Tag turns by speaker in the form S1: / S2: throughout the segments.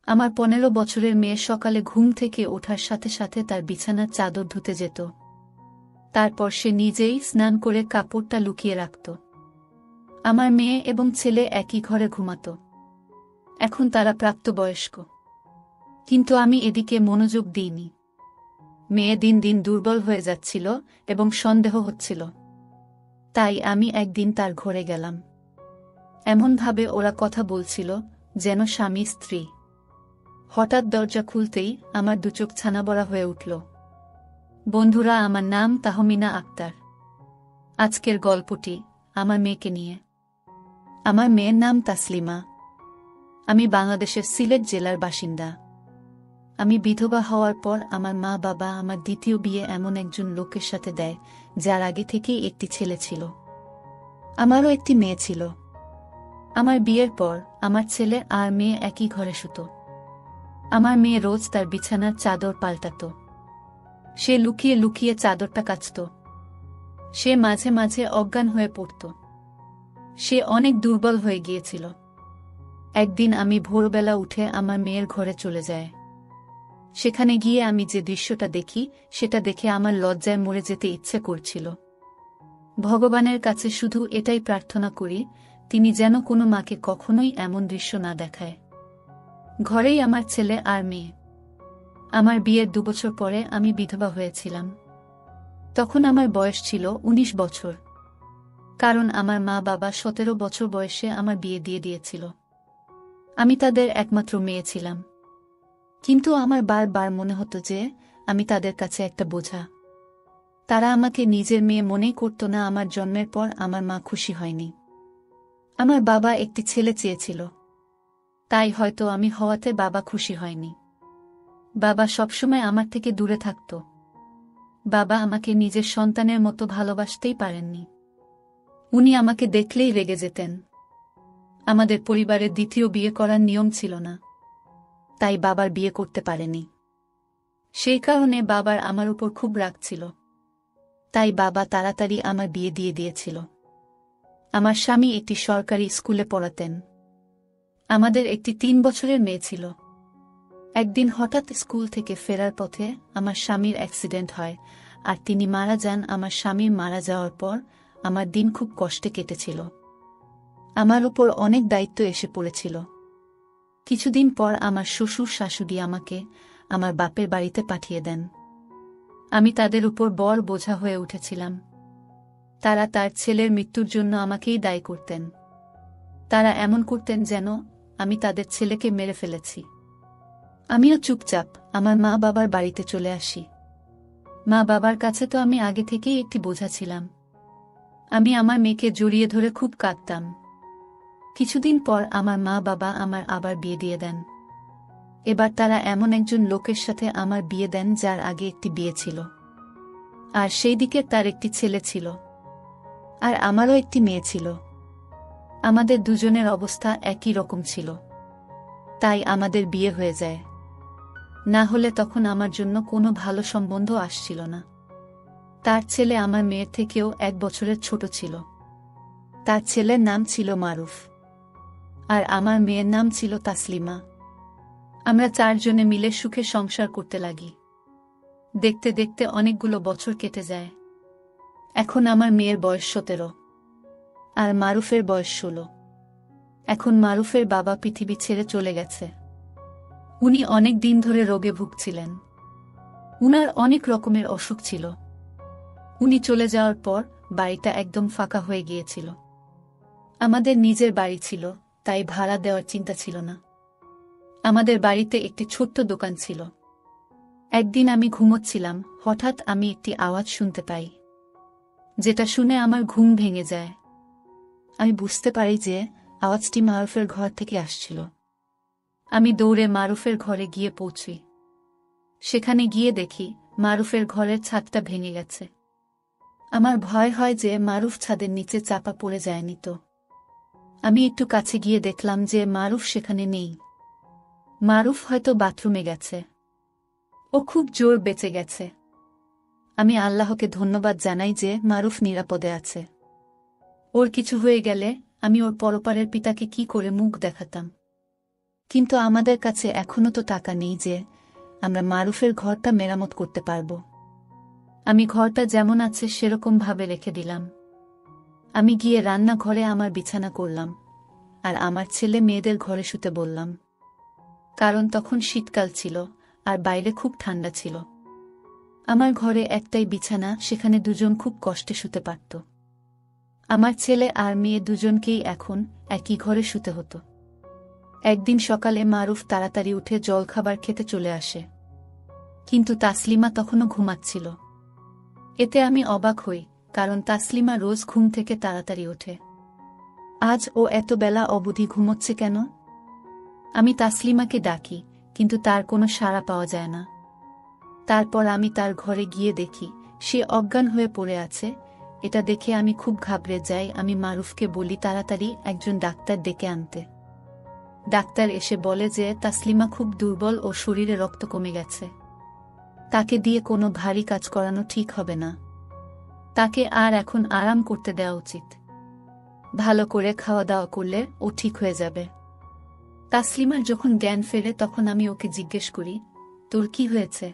S1: আমার 15 বছরের মেয়ে সকালে ঘুম থেকে ওঠার সাথে সাথে তার বিছানার চাদর ধুতে যেত। তারপর সে নিজেই স্নান করে কাপড়টা লুকিয়ে রাখত। আমার মেয়ে এবং ছেলে একই ঘরে ঘুমাত। এখন তারা প্রাপ্তবয়স্ক, কিন্তু আমি এদিকে মনোযোগ দিইনি। মেয়ে দিন দিন দুর্বল হয়ে যাচ্ছিল এবং সন্দেহ হচ্ছিল। তাই আমি একদিন তার ঘরে গেলাম। এমনভাবে ওরা কথা বলছিল যেন স্বামী স্ত্রী। হঠাৎ দরজা খুলতেই আমার দুচোখ ছানাবড়া হয়ে উঠল। বন্ধুরা, আমার নাম তাহমিনা আক্তার। আজকের গল্পটি আমার মেয়েকে নিয়ে। আমার মেয়ের নাম তাসলিমা। আমি বাংলাদেশের সিলেট জেলার বাসিন্দা। আমি বিধবা হওয়ার পর আমার মা বাবা আমার দ্বিতীয় বিয়ে এমন একজন লোকের সাথে দেয় যার আগে থেকেই একটি ছেলে ছিল। আমারও একটি মেয়ে ছিল। আমার বিয়ের পর আমার ছেলে আর মেয়ে একই ঘরে শুত। আমার মেয়ে রোজ তার বিছানার চাদর পাল্টাত। সে লুকিয়ে লুকিয়ে চাদরটা কাচত। সে মাঝে মাঝে অজ্ঞান হয়ে পড়ত। সে অনেক দুর্বল হয়ে গিয়েছিল। একদিন আমি ভোরবেলা উঠে আমার মেয়ের ঘরে চলে যাই। সেখানে গিয়ে আমি যে দৃশ্যটা দেখি সেটা দেখে আমার লজ্জায় মরে যেতে ইচ্ছে করছিল। ভগবানের কাছে শুধু এটাই প্রার্থনা করি, তিনি যেন কোনো মাকে কখনোই এমন দৃশ্য না দেখায়। ঘরেই আমার ছেলে আর মেয়ে। আমার বিয়ের 2 বছর পরে আমি বিধবা হয়েছিলাম। তখন আমার বয়স ছিল 19 বছর, কারণ আমার মা বাবা 17 বছর বয়সে আমার বিয়ে দিয়ে দিয়েছিল। আমি তাদের একমাত্র মেয়ে ছিলাম, কিন্তু আমার বারবার মনে হতো যে আমি তাদের কাছে একটা বোঝা। তারা আমাকে নিজের মেয়ে মনেই করত না। আমার জন্মের পর আমার মা খুশি হয়নি। আমার বাবা একটি ছেলে চেয়েছিল, তাই হয়তো আমি হওয়াতে বাবা খুশি হয়নি। বাবা সবসময় আমার থেকে দূরে থাকত। বাবা আমাকে নিজের সন্তানের মতো ভালোবাসতেই পারেননি। উনি আমাকে দেখলেই রেগে যেতেন। আমাদের পরিবারের দ্বিতীয় বিয়ে করার নিয়ম ছিল না, তাই বাবার বিয়ে করতে পারেনি। সেই কারণে বাবার আমার উপর খুব রাগ ছিল। তাই বাবা তাড়াতাড়ি আমার বিয়ে দিয়ে দিয়েছিল। আমার স্বামী একটি সরকারি স্কুলে পড়াতেন। আমাদের একটি 3 বছরের মেয়ে ছিল। একদিন হঠাৎ স্কুল থেকে ফেরার পথে আমার স্বামীর অ্যাক্সিডেন্ট হয়, আর তিনি মারা যান। আমার স্বামীর মারা যাওয়ার পর আমার দিন খুব কষ্টে কেটেছিল। আমার উপর অনেক দায়িত্ব এসে পড়েছিল। কিছুদিন পর আমার শ্বশুর শাশুড়ি আমাকে আমার বাপের বাড়িতে পাঠিয়ে দেন। আমি তাদের উপর বড় বোঝা হয়ে উঠেছিলাম। তারা তার ছেলের মৃত্যুর জন্য আমাকেই দায়ী করতেন। তারা এমন করতেন যেন আমি তাদের ছেলেকে মেরে ফেলেছি। আমিও চুপচাপ আমার মা বাবার বাড়িতে চলে আসি। মা বাবার কাছে তো আমি আগে থেকেই একটি বোঝা ছিলাম। আমি আমার মেয়েকে জড়িয়ে ধরে খুব কাঁদতাম। কিছুদিন পর আমার মা বাবা আমার আবার বিয়ে দিয়ে দেন। এবার তারা এমন একজন লোকের সাথে আমার বিয়ে দেন যার আগে একটি বিয়ে ছিল, আর সেই দিকে তার একটি ছেলে ছিল, আর আমারও একটি মেয়ে ছিল। আমাদের দুজনের অবস্থা একই রকম ছিল, তাই আমাদের বিয়ে হয়ে যায়। না হলে তখন আমার জন্য কোনো ভালো সম্বন্ধ আসছিল না। তার ছেলে আমার মেয়ের থেকেও 1 বছরের ছোট ছিল। তার ছেলের নাম ছিল মারুফ, আর আমার মেয়ের নাম ছিল তাসলিমা। আমরা 4 জনে মিলে সুখে সংসার করতে লাগি। দেখতে দেখতে অনেকগুলো বছর কেটে যায়। এখন আমার মেয়ের বয়স 17, আর মারুফের বয়স 16। এখন মারুফের বাবা পৃথিবী ছেড়ে চলে গেছে। উনি অনেক দিন ধরে রোগে ভুগছিলেন। উনার অনেক রকমের অসুখ ছিল। উনি চলে যাওয়ার পর বাড়িটা একদম ফাঁকা হয়ে গিয়েছিল। আমাদের নিজের বাড়ি ছিল, তাই ভাড়া দেওয়ার চিন্তা ছিল না। আমাদের বাড়িতে একটি ছোট্ট দোকান ছিল। একদিন আমি ঘুমোচ্ছিলাম, হঠাৎ আমি একটি আওয়াজ শুনতে পাই, যেটা শুনে আমার ঘুম ভেঙে যায়। আমি বুঝতে পারি যে আওয়াজটি মারুফের ঘর থেকে আসছিল। আমি দৌড়ে মারুফের ঘরে গিয়ে পৌঁছি। সেখানে গিয়ে দেখি মারুফের ঘরের ছাদটা ভেঙে গেছে। আমার ভয় হয় যে মারুফ ছাদের নিচে চাপা পড়ে যায়নি তো। আমি একটু কাছে গিয়ে দেখলাম যে মারুফ সেখানে নেই। মারুফ হয়তো বাথরুমে গেছে। ও খুব জোর বেঁচে গেছে। আমি আল্লাহকে ধন্যবাদ জানাই যে মারুফ নিরাপদে আছে। ওর কিছু হয়ে গেলে আমি ওর পরপারের পিতাকে কি করে মুখ দেখাতাম। কিন্তু আমাদের কাছে এখনো তো টাকা নেই যে আমরা মারুফের ঘরটা মেরামত করতে পারব। আমি ঘরটা যেমন আছে সেরকম ভাবে রেখে দিলাম। আমি গিয়ে রান্নাঘরে আমার বিছানা করলাম, আর আমার ছেলে মেয়েদের ঘরে শুতে বললাম, কারণ তখন শীতকাল ছিল আর বাইরে খুব ঠান্ডা ছিল। আমার ঘরে একটাই বিছানা, সেখানে দুজন খুব কষ্টে শুতে পারত। আমার ছেলে আর মেয়ে দুজনকেই এখন একই ঘরে শুতে হতো। একদিন সকালে মারুফ তাড়াতাড়ি উঠে জলখাবার খেতে চলে আসে, কিন্তু তাসলিমা তখনও ঘুমাচ্ছিল। এতে আমি অবাক হই, কারণ তাসলিমা রোজ ঘুম থেকে তাড়াতাড়ি ওঠে। আজ ও এত বেলা অবধি ঘুমোচ্ছে কেন? আমি তাসলিমাকে ডাকি, কিন্তু তার কোনো সাড়া পাওয়া যায় না। তারপর আমি তার ঘরে গিয়ে দেখি সে অজ্ঞান হয়ে পড়ে আছে। এটা দেখে আমি খুব ঘাবড়ে যাই। আমি মারুফকে বলি তাড়াতাড়ি একজন ডাক্তার ডেকে আনতে। ডাক্তার এসে বলে যে তাসলিমা খুব দুর্বল ও শরীরে রক্ত কমে গেছে। তাকে দিয়ে কোনো ভারী কাজ করানো ঠিক হবে না। তাকে আর এখন আরাম করতে দেওয়া উচিত। ভালো করে খাওয়া দাওয়া করলে ও ঠিক হয়ে যাবে। তাসলিমার যখন জ্ঞান ফেরে তখন আমি ওকে জিজ্ঞেস করি, তোর কি হয়েছে?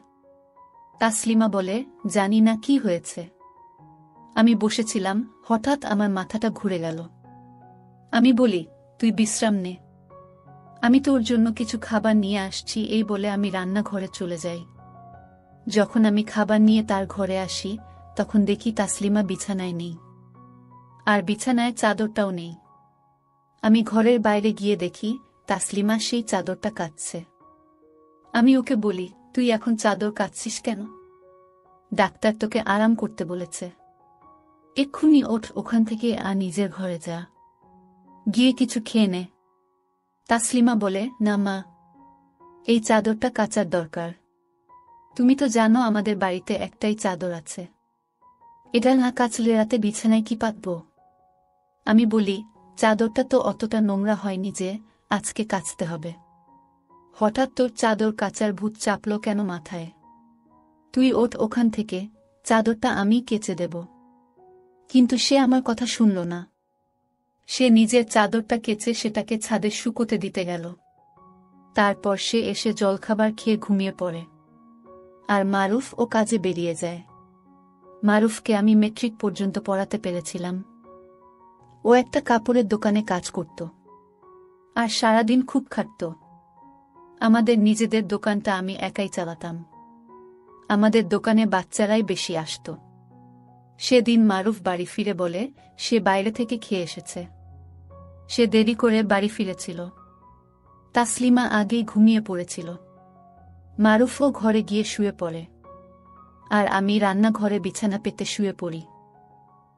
S1: তাসলিমা বলে, জানি না কি হয়েছে। আমি বসেছিলাম, হঠাৎ আমার মাথাটা ঘুরে গেল। আমি বলি, তুই বিশ্রাম নে, আমি তোর জন্য কিছু খাবার নিয়ে আসছি। এই বলে আমি রান্নাঘরে চলে যাই। যখন আমি খাবার নিয়ে তার ঘরে আসি তখন দেখি তাসলিমা বিছানায় নেই, আর বিছানায় চাদরটাও নেই। আমি ঘরের বাইরে গিয়ে দেখি তাসলিমা সেই চাদরটা কাচছে। আমি ওকে বলি, তুই এখন চাদর কাচছিস কেন? ডাক্তার তোকে আরাম করতে বলেছে। এক্ষুনি ওঠ ওখান থেকে আর নিজের ঘরে যা, গিয়ে কিছু খেয়ে নে। তাসলিমা বলে, না মা, এই চাদরটা কাচার দরকার। তুমি তো জানো আমাদের বাড়িতে একটাই চাদর আছে, এটা না কাচলে রাতে বিছানায় কি পাতব? আমি বলি, চাদরটা তো অতটা নোংরা হয়নি যে আজকে কাচতে হবে। হঠাৎ তোর চাদর কাচার ভূত চাপলো কেন মাথায়? তুই ওঠ ওখান থেকে, চাদরটা আমি কেচে দেব। কিন্তু সে আমার কথা শুনল না। সে নিজের চাদরটা কেচে সেটাকে ছাদে শুকোতে দিতে গেল। তারপর সে এসে জলখাবার খেয়ে ঘুমিয়ে পড়ে, আর মারুফ ও কাজে বেরিয়ে যায়। মারুফকে আমি মেট্রিক পর্যন্ত পড়াতে পেরেছিলাম। ও একটা কাপড়ের দোকানে কাজ করত, আর সারাদিন খুব খাটত। আমাদের নিজেদের দোকানটা আমি একাই চালাতাম। আমাদের দোকানে বাচ্চারাই বেশি আসত। সেদিন মারুফ বাড়ি ফিরে বলে সে বাইরে থেকে খেয়ে এসেছে। সে দেরি করে বাড়ি ফিরেছিল। তাসলিমা আগেই ঘুমিয়ে পড়েছিল। মারুফও ঘরে গিয়ে শুয়ে পড়ে, আর আমি রান্নাঘরে বিছানা পেতে শুয়ে পড়ি।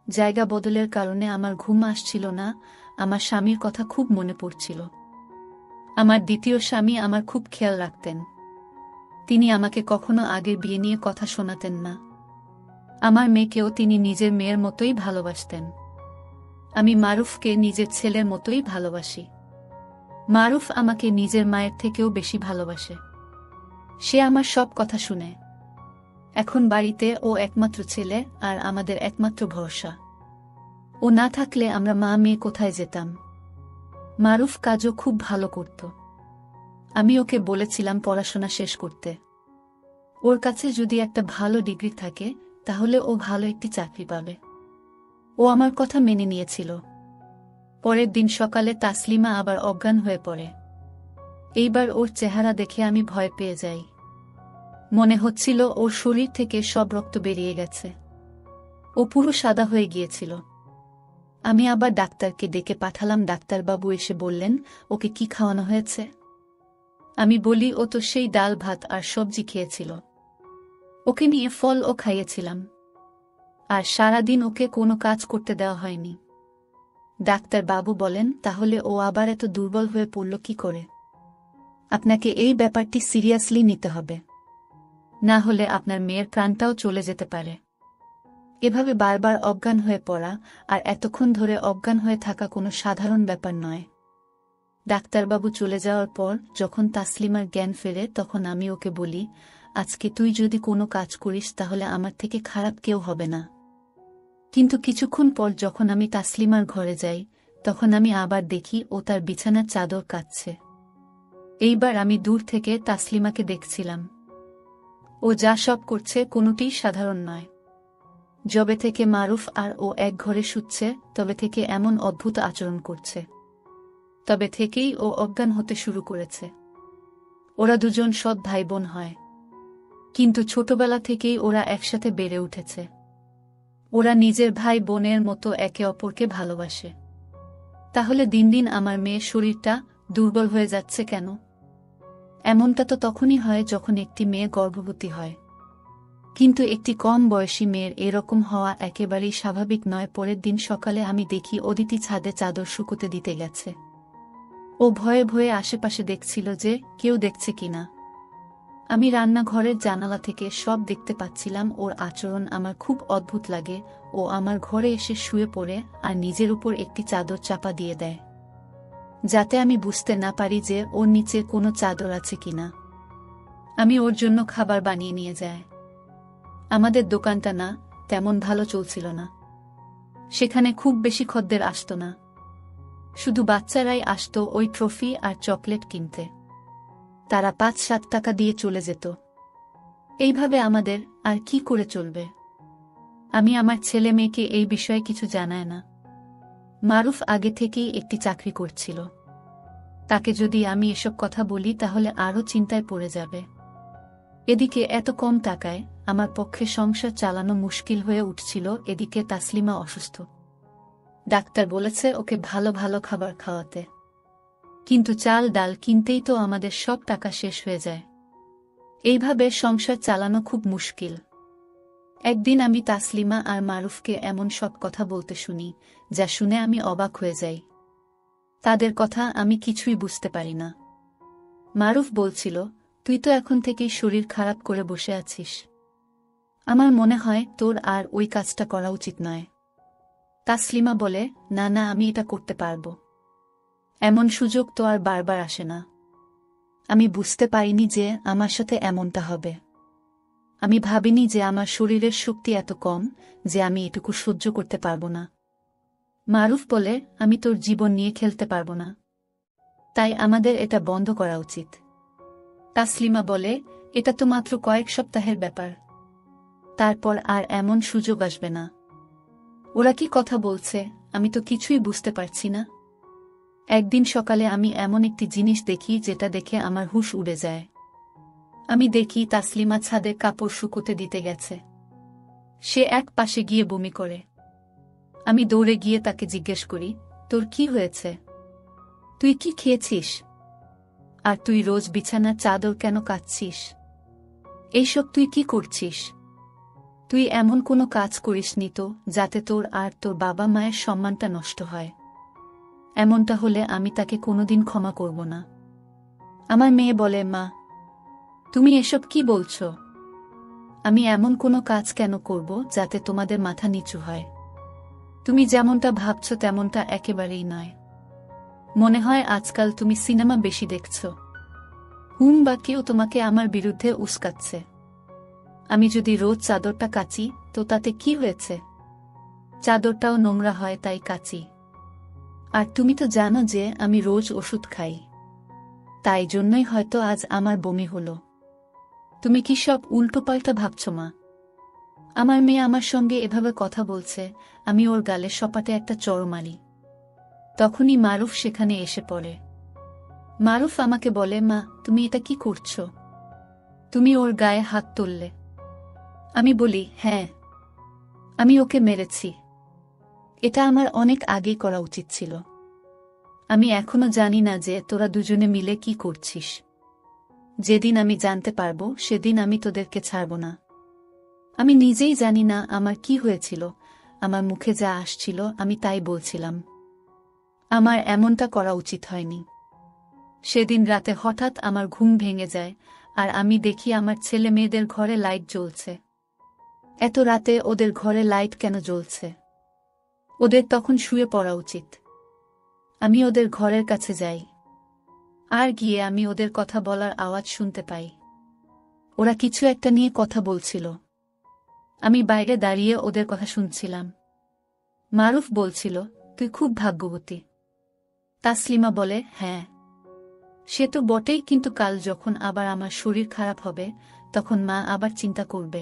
S1: জায়গা বদলের কারণে আমার ঘুম আসছিল না। আমার স্বামীর কথা খুব মনে পড়ছিল। আমার দ্বিতীয় স্বামী আমার খুব খেয়াল রাখতেন। তিনি আমাকে কখনো আগের বিয়ে নিয়ে কথা শোনাতেন না। আমার মেয়েকেও তিনি নিজের মেয়ের মতোই ভালোবাসতেন। আমি মারুফকে নিজের ছেলের মতোই ভালোবাসি। মারুফ আমাকে নিজের মায়ের থেকেও বেশি ভালোবাসে। সে আমার সব কথা শুনে। এখন বাড়িতে ও একমাত্র ছেলে আর আমাদের একমাত্র ভরসা। ও না থাকলে আমরা মা মেয়ে কোথায় যেতাম? মারুফ কাজও খুব ভালো করত। আমি ওকে বলেছিলাম পড়াশোনা শেষ করতে। ওর কাছে যদি একটা ভালো ডিগ্রি থাকে তাহলে ও ভালো একটি চাকরি পাবে। ও আমার কথা মেনে নিয়েছিল। পরের দিন সকালে তাসলিমা আবার অজ্ঞান হয়ে পড়ে। এইবার ওর চেহারা দেখে আমি ভয় পেয়ে যাই। মনে হচ্ছিল ওর শরীর থেকে সব রক্ত বেরিয়ে গেছে। ও পুরো সাদা হয়ে গিয়েছিল। আমি আবার ডাক্তারকে ডেকে পাঠালাম। ডাক্তারবাবু এসে বললেন, ওকে কি খাওয়ানো হয়েছে? আমি বলি, ও তো সেই ডাল ভাত আর সবজি খেয়েছিল। ওকে নিয়ে ফলও খাইয়েছিলাম, আর সারাদিন ওকে কোনো কাজ করতে দেওয়া হয়নি। ডাক্তারবাবু বলেন, তাহলে ও আবার এত দুর্বল হয়ে পড়ল কি করে? আপনাকে এই ব্যাপারটি সিরিয়াসলি নিতে হবে, না হলে আপনার মেয়ের প্রাণটাও চলে যেতে পারে। এভাবে বারবার অজ্ঞান হয়ে পড়া আর এতক্ষণ ধরে অজ্ঞান হয়ে থাকা কোনো সাধারণ ব্যাপার নয়। ডাক্তারবাবু চলে যাওয়ার পর যখন তাসলিমার জ্ঞান ফেরে তখন আমি ওকে বলি, আজকে তুই যদি কোনো কাজ করিস তাহলে আমার থেকে খারাপ কেউ হবে না। কিন্তু কিছুক্ষণ পর যখন আমি তাসলিমার ঘরে যাই তখন আমি আবার দেখি ও তার বিছানার চাদর কাচছে। এইবার আমি দূর থেকে তাসলিমাকে দেখছিলাম। ও যা সব করছে কোনোটিই সাধারণ নয়। যবে থেকে মারুফ আর ও এক ঘরে শুচ্ছে তবে থেকে এমন অদ্ভুত আচরণ করছে। তবে থেকেই ও অজ্ঞান হতে শুরু করেছে। ওরা দুজন সৎ ভাই বোন হয়, কিন্তু ছোটবেলা থেকেই ওরা একসাথে বেড়ে উঠেছে। ওরা নিজের ভাই বোনের মতো একে অপরকে ভালোবাসে। তাহলে দিন দিন আমার মেয়ের শরীরটা দুর্বল হয়ে যাচ্ছে কেন? এমনটা তো তখনই হয় যখন একটি মেয়ে গর্ভবতী হয়। কিন্তু একটি কম বয়সী মেয়ের এরকম হওয়া একেবারেই স্বাভাবিক নয়। পরের দিন সকালে আমি দেখি অদিতি ছাদে চাদর শুকোতে দিতে গেছে। ও ভয়ে ভয়ে আশেপাশে দেখছিল যে কেউ দেখছে কিনা। আমি রান্নাঘরের জানালা থেকে সব দেখতে পাচ্ছিলাম। ওর আচরণ আমার খুব অদ্ভুত লাগে। ও আমার ঘরে এসে শুয়ে পড়ে আর নিজের উপর একটি চাদর চাপা দিয়ে দেয়, যাতে আমি বুঝতে না পারি যে ওর নিচে কোনো চাদর আছে কিনা। আমি ওর জন্য খাবার বানিয়ে নিয়ে যাই। আমাদের দোকানটা না তেমন ভালো চলছিল না। সেখানে খুব বেশি খদ্দের আসত না। শুধু বাচ্চারাই আসত ওই ট্রফি আর চকলেট কিনতে। তারা ৫-৭ টাকা দিয়ে চলে যেত। এইভাবে আমাদের আর কি করে চলবে? আমি আমার ছেলে মেয়েকে এই বিষয়ে কিছু জানায় না। মারুফ আগে থেকেই একটি চাকরি করছিল। তাকে যদি আমি এসব কথা বলি তাহলে আরও চিন্তায় পড়ে যাবে। এদিকে এত কম টাকায় আমার পক্ষে সংসার চালানো মুশকিল হয়ে উঠছিল। এদিকে তাসলিমা অসুস্থ। ডাক্তার বলেছে ওকে ভালো ভালো খাবার খাওয়াতে, কিন্তু চাল ডাল কিনতেই তো আমাদের সব টাকা শেষ হয়ে যায়। এইভাবে সংসার চালানো খুব মুশকিল। একদিন আমি তাসলিমা আর মারুফকে এমন সব কথা বলতে শুনি যা শুনে আমি অবাক হয়ে যাই। তাদের কথা আমি কিছুই বুঝতে পারি না। মারুফ বলছিল, তুই তো এখন থেকেই শরীর খারাপ করে বসে আছিস। আমার মনে হয় তোর আর ওই কাজটা করা উচিত নয়। তাসলিমা বলে, না না, আমি এটা করতে পারব। এমন সুযোগ তো আর বারবার আসে না। আমি বুঝতে পারিনি যে আমার সাথে এমনটা হবে। আমি ভাবিনি যে আমার শরীরের শক্তি এত কম যে আমি এটুকু সহ্য করতে পারব না। মারুফ বলে, আমি তোর জীবন নিয়ে খেলতে পারব না, তাই আমাদের এটা বন্ধ করা উচিত। তাসলিমা বলে, এটা তো মাত্র কয়েক সপ্তাহের ব্যাপার, তারপর আর এমন সুযোগ আসবে না। ওরা কি কথা বলছে আমি তো কিছুই বুঝতে পারছি না। একদিন সকালে আমি এমন একটি জিনিস দেখি যেটা দেখে আমার হুঁশ উড়ে যায়। আমি দেখি তাসলিমা ছাদে কাপড় শুকোতে দিতে গেছে। সে এক পাশে গিয়ে বমি করে। আমি দৌড়ে গিয়ে তাকে জিজ্ঞেস করি, তোর কি হয়েছে? তুই কি খেয়েছিস? আর তুই রোজ বিছানার চাদর কেন কাচ্ছিস? এইসব তুই কি করছিস? তুই এমন কোনো কাজ করিসনি তো যাতে তোর আর তোর বাবা মায়ের সম্মানটা নষ্ট হয়। এমনটা হলে আমি তাকে কোনোদিন ক্ষমা করব না। আমার মেয়ে বলে, মা, তুমি এসব কি বলছো? আমি এমন কোনো কাজ কেন করব যাতে তোমাদের মাথা নিচু হয়? তুমি যেমনটা ভাবছো তেমনটা একেবারেই নয়। মনে হয় আজকাল তুমি সিনেমা বেশি দেখছো। বা কেউ তোমাকে আমার বিরুদ্ধে উস্কাচ্ছে। আমি যদি রোজ চাদরটা কাচি তো তাতে কি হয়েছে? চাদরটাও নোংরা হয় তাই কাচি। আর তুমি তো জানো যে আমি রোজ ওষুধ খাই, তাই জন্যই হয়তো আজ আমার বমি হলো। তুমি কি সব উল্টোপাল্টা ভাবছ মা? আমার মেয়ে আমার সঙ্গে এভাবে কথা বলছে, আমি ওর গালে সপাটে একটা চড় মারি। তখনই মারুফ সেখানে এসে পড়ে। মারুফ আমাকে বলে, মা, তুমি এটা কি করছো? তুমি ওর গায়ে হাত তুললে। আমি বলি, হ্যাঁ, আমি ওকে মেরেছি। এটা আমার অনেক আগেই করা উচিত ছিল। আমি এখনো জানি না যে তোরা দুজনে মিলে কি করছিস। যেদিন আমি জানতে পারবো সেদিন আমি তোদেরকে ছাড়ব না। আমি নিজেই জানি না আমার কি হয়েছিল। আমার মুখে যা আসছিল আমি তাই বলছিলাম। আমার এমনটা করা উচিত হয়নি। সেদিন রাতে হঠাৎ আমার ঘুম ভেঙে যায় আর আমি দেখি আমার ছেলে মেয়েদের ঘরে লাইট জ্বলছে। এত রাতে ওদের ঘরে লাইট কেন জ্বলছে? ওদের তখন শুয়ে পড়া উচিত। আমি ওদের ঘরের কাছে যাই, আর গিয়ে আমি ওদের কথা বলার আওয়াজ শুনতে পাই। ওরা কিছু একটা নিয়ে কথা বলছিল। আমি বাইরে দাঁড়িয়ে ওদের কথা শুনছিলাম। মারুফ বলছিল, তুই খুব ভাগ্যবতী। তাসলিমা বলে, হ্যাঁ। সে তো বটেই, কিন্তু কাল যখন আবার আমার শরীর খারাপ হবে তখন মা আবার চিন্তা করবে।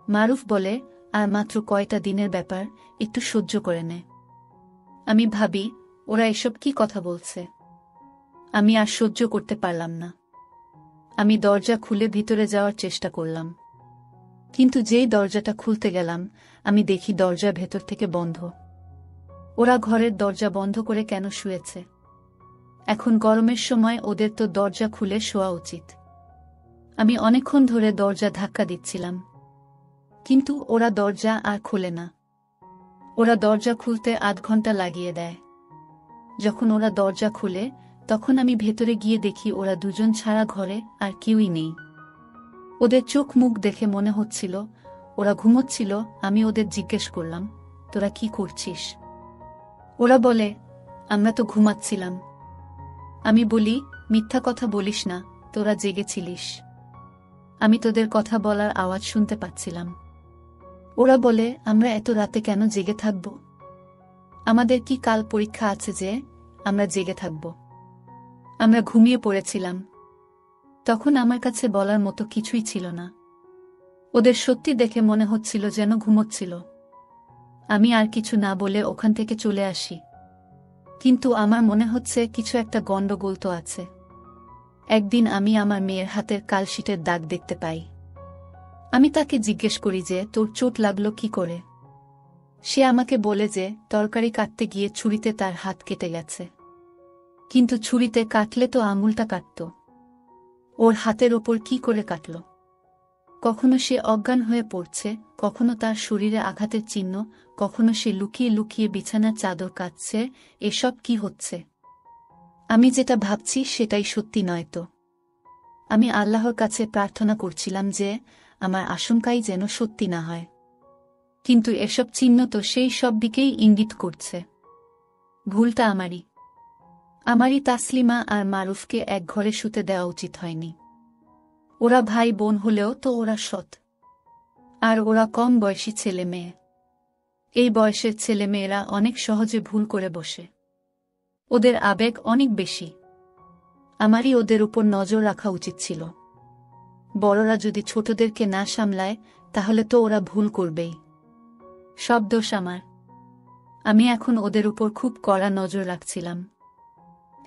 S1: মারুফ বলে, আর মাত্র কয়টা দিনের ব্যাপার, একটু সহ্য করে নে। আমি ভাবি, ওরা এসব কি কথা বলছে। আমি আর সহ্য করতে পারলাম না। আমি দরজা খুলে ভিতরে যাওয়ার চেষ্টা করলাম, কিন্তু যেই দরজাটা খুলতে গেলাম আমি দেখি দরজা ভেতর থেকে বন্ধ। ওরা ঘরের দরজা বন্ধ করে কেন শুয়েছে? এখন গরমের সময় ওদের তো দরজা খুলে শোয়া উচিত। আমি অনেকক্ষণ ধরে দরজা ধাক্কা দিচ্ছিলাম, কিন্তু ওরা দরজা আর খোলে না। ওরা দরজা খুলতে আধ ঘন্টা লাগিয়ে দেয়। যখন ওরা দরজা খুলে তখন আমি ভেতরে গিয়ে দেখি ওরা দুজন ছাড়া ঘরে আর কেউই নেই। ওদের চোখ মুখ দেখে মনে হচ্ছিল ওরা ঘুমোচ্ছিল। আমি ওদের জিজ্ঞেস করলাম, তোরা কি করছিস? ওরা বলে, আমরা তো ঘুমাচ্ছিলাম। আমি বলি, মিথ্যা কথা বলিস না, তোরা জেগেছিলিস। আমি তোদের কথা বলার আওয়াজ শুনতে পাচ্ছিলাম। ওরা বলে, আমরা এত রাতে কেন জেগে থাকব? আমাদের কি কাল পরীক্ষা আছে যে আমরা জেগে থাকব? আমরা ঘুমিয়ে পড়েছিলাম। তখন আমার কাছে বলার মতো কিছুই ছিল না। ওদের সত্যি দেখে মনে হচ্ছিল যেন ঘুমোচ্ছিল। আমি আর কিছু না বলে ওখান থেকে চলে আসি, কিন্তু আমার মনে হচ্ছে কিছু একটা গন্ডগোল তো আছে। একদিন আমি আমার মেয়ের হাতের কালশিটের দাগ দেখতে পাই। আমি তাকে জিজ্ঞেস করি যে, তোর চোট লাগলো কি করে? সে আমাকে বলে যে তরকারি কাটতে গিয়ে ছুরিতে তার হাত কেটে গেছে। কিন্তু ছুরিতে কাটলে তো আঙুলটা কাটত, ওর হাতের ওপর কি করে কাটল? কখনো সে অজ্ঞান হয়ে পড়ছে, কখনো তার শরীরে আঘাতের চিহ্ন, কখনো সে লুকিয়ে লুকিয়ে বিছানার চাদর কাটছে। এসব কি হচ্ছে? আমি যেটা ভাবছি সেটাই সত্যি নয় তো? আমি আল্লাহর কাছে প্রার্থনা করছিলাম যে আমার আশঙ্কাই যেন সত্যি না হয়, কিন্তু এসব চিহ্ন তো সেই সব দিকেই ইঙ্গিত করছে। ভুলটা আমারই তাসলিমা আর মারুফকে এক ঘরে শুতে দেওয়া উচিত হয়নি। ওরা ভাই বোন হলেও তো ওরা সৎ, আর ওরা কম বয়সী ছেলে মেয়ে। এই বয়সের ছেলে মেয়েরা অনেক সহজে ভুল করে বসে। ওদের আবেগ অনেক বেশি। আমারই ওদের উপর নজর রাখা উচিত ছিল। বড়রা যদি ছোটদেরকে না সামলায় তাহলে তো ওরা ভুল করবেই। সব দোষ আমার। আমি এখন ওদের উপর খুব কড়া নজর রাখছিলাম।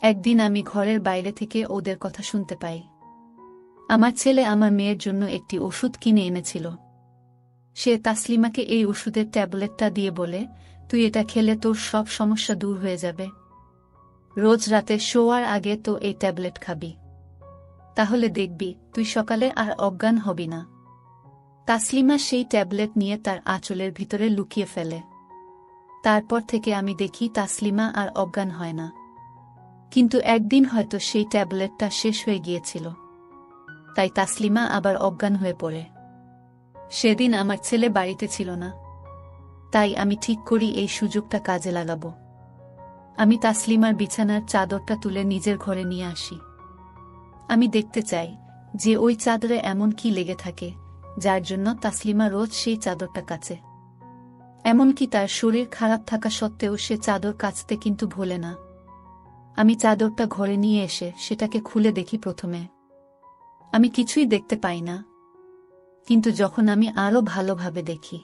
S1: একদিন আমি ঘরের বাইরে থেকে ওদের কথা শুনতে পাই। আমার ছেলে আমার মেয়ের জন্য একটি ওষুধ কিনে এনেছিল। সে তাসলিমাকে এই ওষুধের ট্যাবলেটটা দিয়ে বলে, তুই এটা খেলে তোর সব সমস্যা দূর হয়ে যাবে। রোজ রাতে শোয়ার আগে তো এই ট্যাবলেট খাবি, তাহলে দেখবি তুই সকালে আর অজ্ঞান হবি না। তাসলিমা সেই ট্যাবলেট নিয়ে তার আঁচলের ভিতরে লুকিয়ে ফেলে। তারপর থেকে আমি দেখি তাসলিমা আর অজ্ঞান হয় না। কিন্তু একদিন হয়তো সেই ট্যাবলেটটা শেষ হয়ে গিয়েছিল, তাই তাসলিমা আবার অজ্ঞান হয়ে পড়ে। সেদিন আমার ছেলে বাড়িতে ছিল না, তাই আমি ঠিক করি এই সুযোগটা কাজে লাগাবো। আমি তাসলিমার বিছানার চাদরটা তুলে নিজের ঘরে নিয়ে আসি। আমি দেখতে চাই যে ওই চাদরে এমন কি লেগে থাকে যার জন্য তাসলিমা রোজ সেই চাদরটা কাচে। এমনকি তার শরীর খারাপ থাকা সত্ত্বেও সে চাদর কাচতে কিন্তু ভোলে না। আমি চাদরটা ঘরে নিয়ে এসে সেটাকে খুলে দেখি। প্রথমে আমি কিছুই দেখতে পাই না, কিন্তু যখন আমি আরো ভালোভাবে দেখি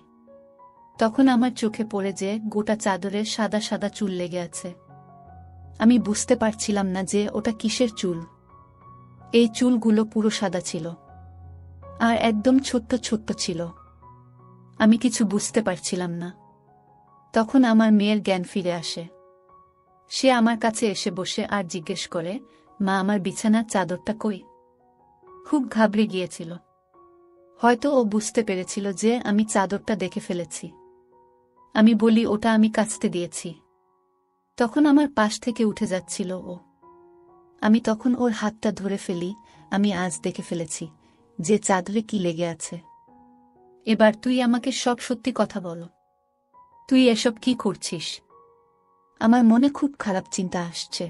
S1: তখন আমার চোখে পড়ে যে গোটা চাদরের সাদা সাদা চুল লেগে আছে। আমি বুঝতে পারছিলাম না যে ওটা কিসের চুল। এই চুলগুলো পুরো সাদা ছিল আর একদম ছোট্ট ছোট্ট ছিল। আমি কিছু বুঝতে পারছিলাম না। তখন আমার মেয়ের জ্ঞান ফিরে আসে। সে আমার কাছে এসে বসে আর জিজ্ঞেস করে, মা, আমার বিছানার চাদরটা কই? খুব ঘাবড়ে গিয়েছিল। হয়তো ও বুঝতে পেরেছিল যে আমি চাদরটা দেখে ফেলেছি। আমি বলি, ওটা আমি কাচতে দিয়েছি। তখন আমার পাশ থেকে উঠে যাচ্ছিল ও। আমি তখন ওর হাতটা ধরে ফেলি। আমি আজ দেখে ফেলেছি যে চাদরে কি লেগে আছে। এবার তুই আমাকে সব সত্যি কথা বল। তুই এসব কি করছিস? আমার মনে খুব খারাপ চিন্তা আসছে।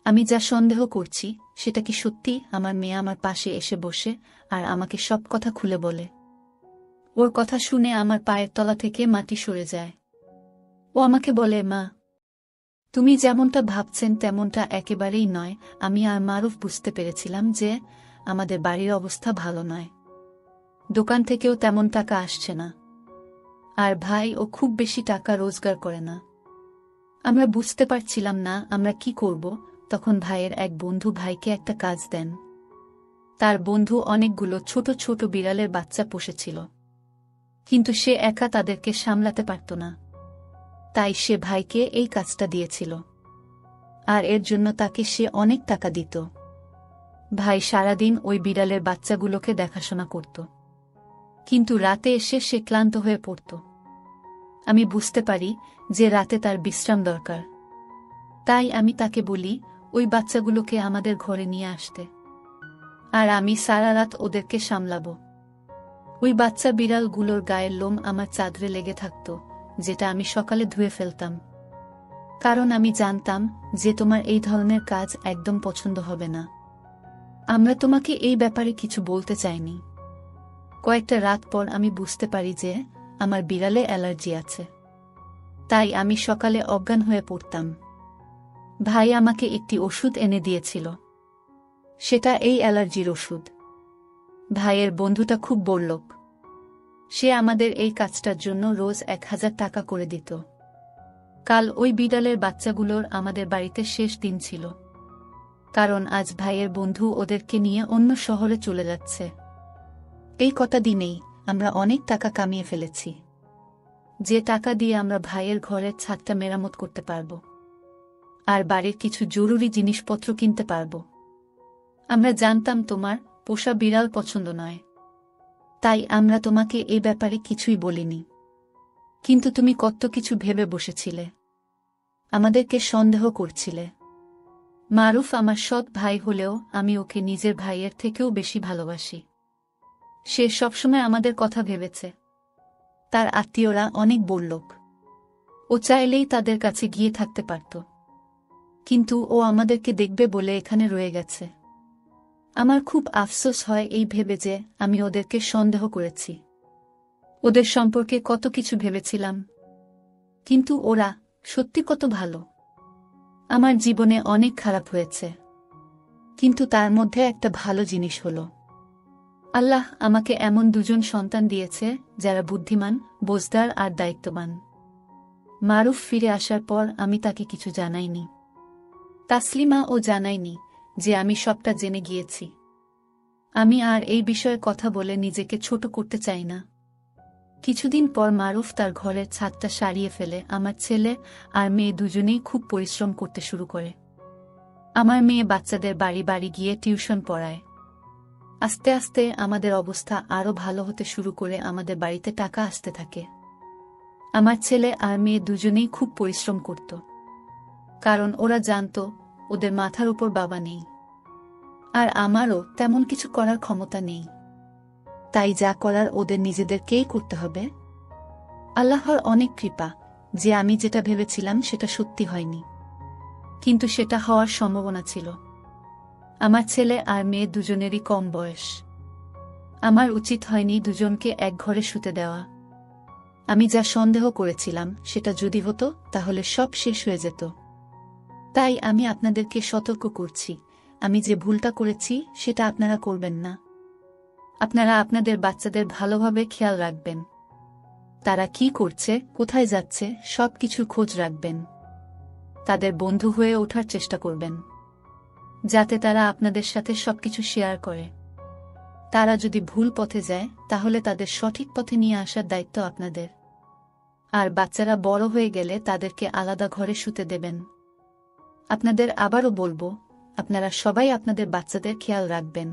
S1: আমি যা সন্দেহ করছি সেটা কি সত্যি? আমার মেয়ে আমার পাশে এসে বসে আর আমাকে সব কথা খুলে বলে। ওর কথা শুনে আমার পায়ের তলা থেকে মাটি সরে যায়। ও আমাকে বলে, মা, তুমি যেমনটা ভাবছেন তেমনটা একেবারেই নয়। আমি আর মারুফ বুঝতে পেরেছিলাম যে আমাদের বাড়ির অবস্থা ভালো নয়। দোকান থেকেও তেমন টাকা আসছে না, আর ভাই ও খুব বেশি টাকা রোজগার করে না। আমরা বুঝতে পারছিলাম না আমরা কি করব। তখন ভাইয়ের এক বন্ধু ভাইকে একটা কাজ দেন। তার বন্ধু অনেকগুলো ছোট ছোট বিড়ালের বাচ্চা পুষেছিল, কিন্তু সে একা তাদেরকে সামলাতে পারত না। তাই সে ভাইকে এই কাজটা দিয়েছিল, আর এর জন্য তাকে সে অনেক টাকা দিত। ভাই সারাদিন ওই বিড়ালের বাচ্চাগুলোকে দেখাশোনা করত, কিন্তু রাতে এসে সে ক্লান্ত হয়ে পড়ত। আমি বুঝতে পারি যে রাতে তার বিশ্রাম দরকার। তাই আমি তাকে বলি ওই বাচ্চাগুলোকে আমাদের ঘরে নিয়ে আসতে, আর আমি সারা রাত ওদেরকে সামলাবো। ওই বাচ্চা বিড়ালগুলোর গায়ের লোম আমার চাদরে লেগে থাকত, যেটা আমি সকালে ধুয়ে ফেলতাম, কারণ আমি জানতাম যে তোমার এই ধরনের কাজ একদম পছন্দ হবে না। আমরা তোমাকে এই ব্যাপারে কিছু বলতে চাইনি। কয়েকটা রাত পর আমি বুঝতে পারি যে আমার বিড়ালে অ্যালার্জি আছে। তাই আমি সকালে অজ্ঞান হয়ে পড়তাম। ভাই আমাকে একটি ওষুধ এনে দিয়েছিল, সেটা এই অ্যালার্জির ওষুধ। ভাইয়ের বন্ধুটা খুব বড়লোক। সে আমাদের এই কাজটার জন্য রোজ 1000 টাকা করে দিত। কাল ওই বিড়ালের বাচ্চাগুলোর আমাদের বাড়িতে শেষ দিন ছিল, কারণ আজ ভাইয়ের বন্ধু ওদেরকে নিয়ে অন্য শহরে চলে যাচ্ছে। এই কটা দিনেই আমরা অনেক টাকা কামিয়ে ফেলেছি, যে টাকা দিয়ে আমরা ভাইয়ের ঘরের ছাদটা মেরামত করতে পারব, আর বাড়ির কিছু জরুরি জিনিসপত্র কিনতে পারব। আমরা জানতাম তোমার পোষা বিড়াল পছন্দ নয়, তাই আমরা তোমাকে এই ব্যাপারে কিছুই বলিনি। কিন্তু তুমি কত কিছু ভেবে বসেছিলে, আমাদেরকে সন্দেহ করছিলে। মারুফ আমার সৎ ভাই হলেও আমি ওকে নিজের ভাইয়ের থেকেও বেশি ভালোবাসি। সে সবসময় আমাদের কথা ভেবেছে। তার আত্মীয়রা অনেক বড়লোক, ও চাইলেই তাদের কাছে গিয়ে থাকতে পারত, কিন্তু ও আমাদেরকে দেখবে বলে এখানে রয়ে গেছে। আমার খুব আফসোস হয় এই ভেবে যে আমি ওদেরকে সন্দেহ করেছি। ওদের সম্পর্কে কত কিছু ভেবেছিলাম, কিন্তু ওরা সত্যি কত ভালো। আমার জীবনে অনেক খারাপ হয়েছে, কিন্তু তার মধ্যে একটা ভালো জিনিস হলো, আল্লাহ আমাকে এমন দুজন সন্তান দিয়েছে যারা বুদ্ধিমান, বোঝদার আর দায়িত্ববান। মারুফ ফিরে আসার পর আমি তাকে কিছু জানাইনি। তাসলিমা ও জানাইনি যে আমি সবটা জেনে গিয়েছি। আমি আর এই বিষয়ে কথা বলে নিজেকে ছোট করতে চাই না। কিছুদিন পর মারুফ তার ঘরের ছাদটা সারিয়ে ফেলে। আমার ছেলে আর মেয়ে দুজনেই খুব পরিশ্রম করতে শুরু করে। আমার মেয়ে বাচ্চাদের বাড়ি বাড়ি গিয়ে টিউশন পড়ায়। আস্তে আস্তে আমাদের অবস্থা আরও ভালো হতে শুরু করে। আমাদের বাড়িতে টাকা আসতে থাকে। আমার ছেলে আর মেয়ে দুজনেই খুব পরিশ্রম করত, কারণ ওরা জানত ওদের মাথার উপর বাবা নেই, আর আমারও তেমন কিছু করার ক্ষমতা নেই। তাই যা করার ওদের নিজেদেরকেই করতে হবে। আল্লাহর অনেক কৃপা যে আমি যেটা ভেবেছিলাম সেটা সত্যি হয়নি, কিন্তু সেটা হওয়ার সম্ভাবনা ছিল। আমার ছেলে আর মেয়ে দুজনেরই কম বয়স। আমার উচিত হয়নি দুজনকে এক ঘরে শুতে দেওয়া। আমি যা সন্দেহ করেছিলাম সেটা যদি হতো তাহলে সব শেষ হয়ে যেত। তাই আমি আপনাদেরকে সতর্ক করছি, আমি যে ভুলটা করেছি সেটা আপনারা করবেন না। আপনারা আপনাদের বাচ্চাদের ভালোভাবে খেয়াল রাখবেন। তারা কি করছে, কোথায় যাচ্ছে, সব কিছুর খোঁজ রাখবেন। তাদের বন্ধু হয়ে ওঠার চেষ্টা করবেন, যাতে তারা আপনাদের সাথে সবকিছু শেয়ার করে। তারা যদি ভুল পথে যায় তাহলে তাদের সঠিক পথে নিয়ে আসার দায়িত্ব আপনাদের। আর বাচ্চারা বড় হয়ে গেলে তাদেরকে আলাদা ঘরে শুতে দেবেন। আপনাদের আবারও বলবো, আপনারা সবাই আপনাদের বাচ্চাদের খেয়াল রাখবেন।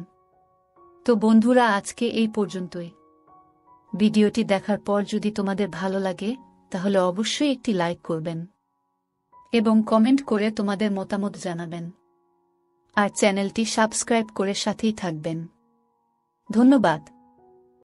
S1: তো বন্ধুরা, আজকে এই পর্যন্তই। ভিডিওটি দেখার পর যদি তোমাদের ভালো লাগে তাহলে অবশ্যই একটি লাইক করবেন এবং কমেন্ট করে তোমাদের মতামত জানাবেন। আর চ্যানেলটি সাবস্ক্রাইব করে সাথেই থাকবেন। ধন্যবাদ।